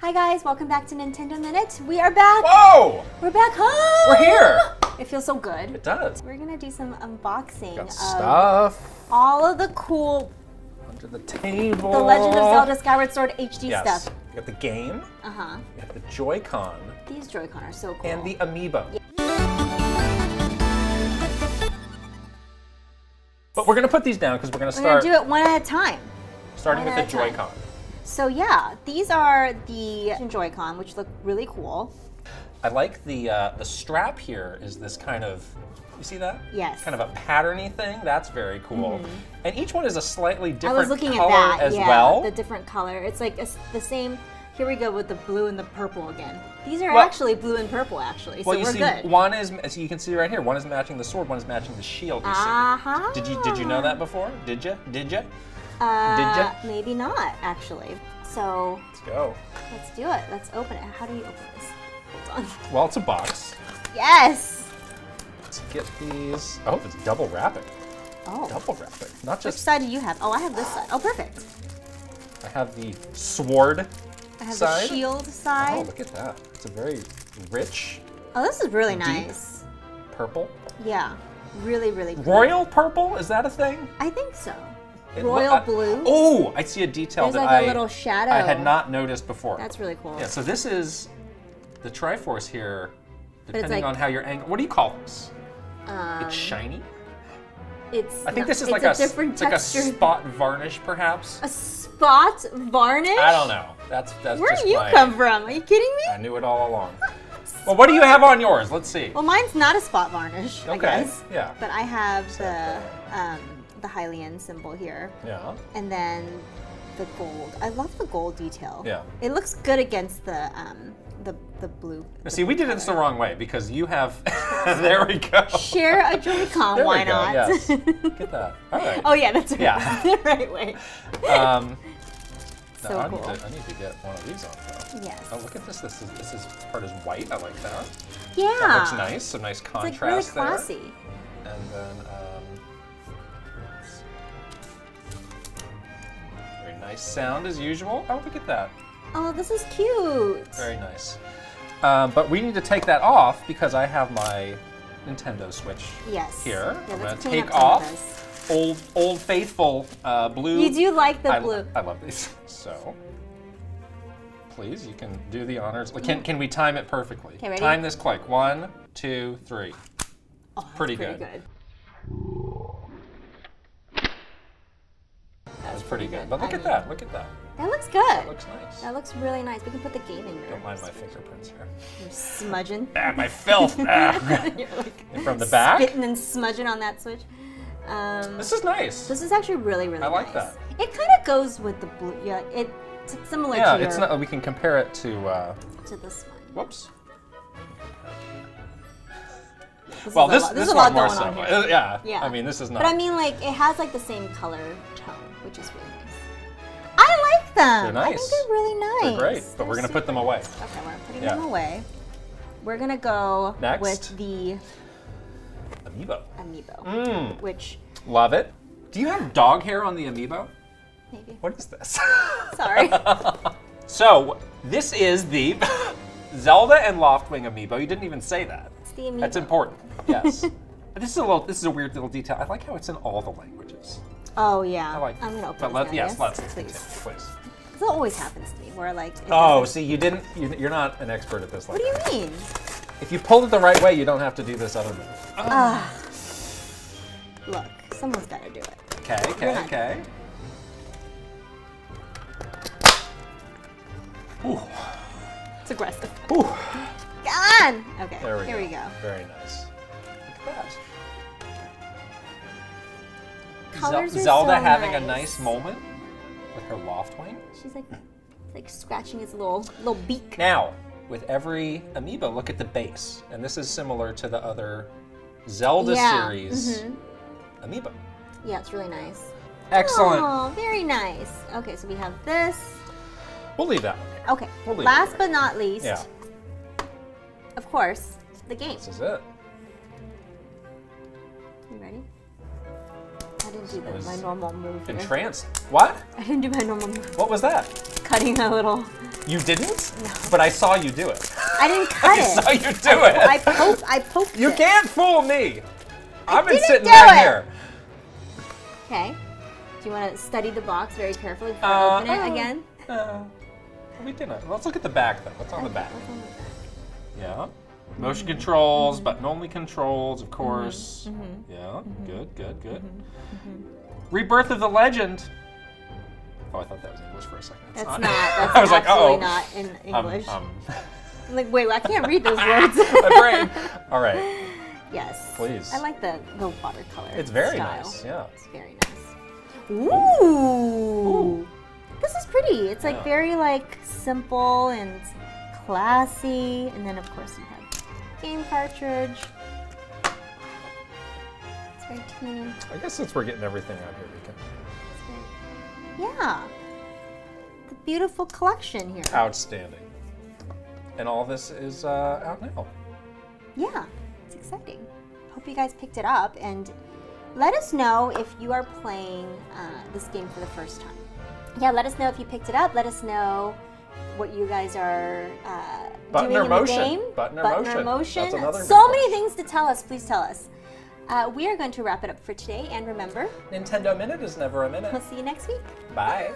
Hi guys, welcome back to Nintendo Minute. We are back. Whoa! We're back home. We're here. It feels so good. It does. We're gonna do some unboxing Got of stuff all of the cool under the table. The Legend of Zelda Skyward Sword HD Yes. stuff. You got the game. Uh-huh. You have the Joy-Con. These Joy-Con are so cool. And the Amiibo. Yeah. But we're gonna put these down because we're gonna We're start gonna do it one at a time. starting one with at the a time. Joy-Con. So yeah, these are the Joy-Con, which look really cool. I like the strap here is this kind of, you see that? Yes. Kind of a patterny thing. That's very cool. And each one is a slightly I different was looking color at that, as yeah, well. the different color. It's like the same. Here we go with the blue and the purple again. These are Well- actually blue and purple, actually. Well, so you we're see, good. one is, as you can see right here, one is matching the sword, one is matching the shield. You see. Uh-huh. Did you know that before? Did you? Did you? Did ya? Maybe not, actually. So Let's go. let's do it. Let's open it. How do you open this? Hold on. Well, it's a box. Yes. Let's get these. Oh, it's double wrapping. Oh. Double wrapping. Not Which just. side do you have? Oh, I have this side. Oh, perfect. I have the sword I have side. the shield side. Oh, look at that. It's a very rich Oh, this is really deep nice. purple. Yeah. Really, really cool. Royal purple? Is that a thing? I think so. It Royal look- blue. Oh, I see a detail There's that like a little shadow. I had not noticed before. That's really cool. Yeah, so this is the Triforce here, it's depending like- on how your angle. What do you call this? It's shiny? It's I think this is it's like a different it's like a texture. spot varnish, perhaps. A spot varnish? I don't know. That's Where just do you my, come from? Are you kidding me? I knew it all along. Well, what do you have on yours? Let's see. Well, mine's not a spot varnish, I Okay, guess. yeah. But I have the Hylian symbol here, Yeah. and then the gold. I love the gold detail. Yeah. It looks good against the blue. Now, see, we did this the wrong way because you have. There we go. Share a Joy-Con, There why we go. not? Yes. Get that. All right. Oh yeah, that's right. Yeah. the right way. So No, I cool. need to get one of these on though. Yes. Oh, look at this. This part is white. I like that. Yeah. That looks nice. Some nice It's contrast like really there. classy. And then, let's see. Very nice sound as usual. Oh, look at that. Oh, this is cute. Very nice. But we need to take that off because I have my Nintendo Switch Yes. here. Yeah, I'm let's gonna clean take up some of off this. old faithful blue. You do like the I, blue. I love these. So, please, you can do the honors. Can we time it perfectly? Okay, ready? Time this click. 1, 2, 3. Oh, that's pretty good. That's pretty good. But look at that. Look at that. That looks good. That looks nice. That looks really nice. We can put the game in here. Don't mind my fingerprints here. You're smudging. Ah, my filth. Ah. You're like And from the back. spitting and smudging on that switch. This is nice. This is actually really, really I like nice. that. It kind of goes with the blue. Yeah, it's similar Yeah, to your, it's not. We can compare it to. to this one. Whoops. This Well, is this a one lot more going so. on here. Yeah. Yeah. I mean, this is not. But I mean, like, it has like the same color tone, which is really nice. I like them. They're nice. I think they're really nice. They're great, but we're gonna put them away. Okay, we're putting Yeah. them away. We're gonna go Next. with the Amiibo. Amiibo, which Love it. Do you have dog hair on the Amiibo? maybe. What is this? Sorry. So this is the Zelda and Loftwing Amiibo. You didn't even say that. It's the Amiibo. That's important. Yes. This is a weird little detail. I like how it's in all the languages. Oh yeah. I like. I'm gonna open But this let, now, yes, let's please. continue, please. This always happens to me, where like. it Oh, doesn't- see, you're not an expert at this. What do you mean? If you pulled it the right way, you don't have to do this other move. Look, someone's got to do it. Okay, You're okay, not. okay. Ooh. It's aggressive. Ooh. Come on. Okay. There we here go. we go. Very nice. Look at that. Colors are Zelda so having nice. a nice moment with her Loftwing. She's like scratching his little beak. Now, with every amiibo, look at the base. And this is similar to the other Zelda Yeah, series amiibo. Yeah, it's really nice. Excellent. Oh, very nice. Okay, so we have this. We'll leave that one. Okay. We'll leave Last it but not least, Yeah, of course, the game. this is it. You ready? I didn't do was my normal move here. Entranced. What? I didn't do my normal move. What was that? Cutting a little You didn't? No. But I saw you do it. I didn't cut I it. saw you do it. I poked You it. can't fool me. I've been didn't sitting do right it. here. Okay. Do you want to study the box very carefully before I open it again? We didn't. Let's look at the back, though. What's on the back? What's on the back? Yeah. Motion controls, button-only controls, of course. Yeah. Good. Rebirth of the Legend. Oh, I thought that was English for a second. It's That's not. not. That's I was like, absolutely uh-oh. not in English. I'm like, wait, I can't read those words. my brain. All right. Yes. Please. I like the watercolor. It's very style. nice. Yeah. It's very nice. Ooh. This is pretty. It's like Yeah. very like simple and classy. And then of course you have game cartridge. It's very teeny. I guess since we're getting everything out here, we can. Yeah. The beautiful collection here. Outstanding. And all this is out now. Yeah, it's exciting. Hope you guys picked it up and let us know if you are playing this game for the first time. Yeah, let us know if you picked it up. Let us know what you guys are Button doing or in motion. the game. Button or Button motion. That's another so big many question. things to tell us. Please tell us. We are going to wrap it up for today. And remember, Nintendo Minute is never a minute. we'll see you next week. Bye.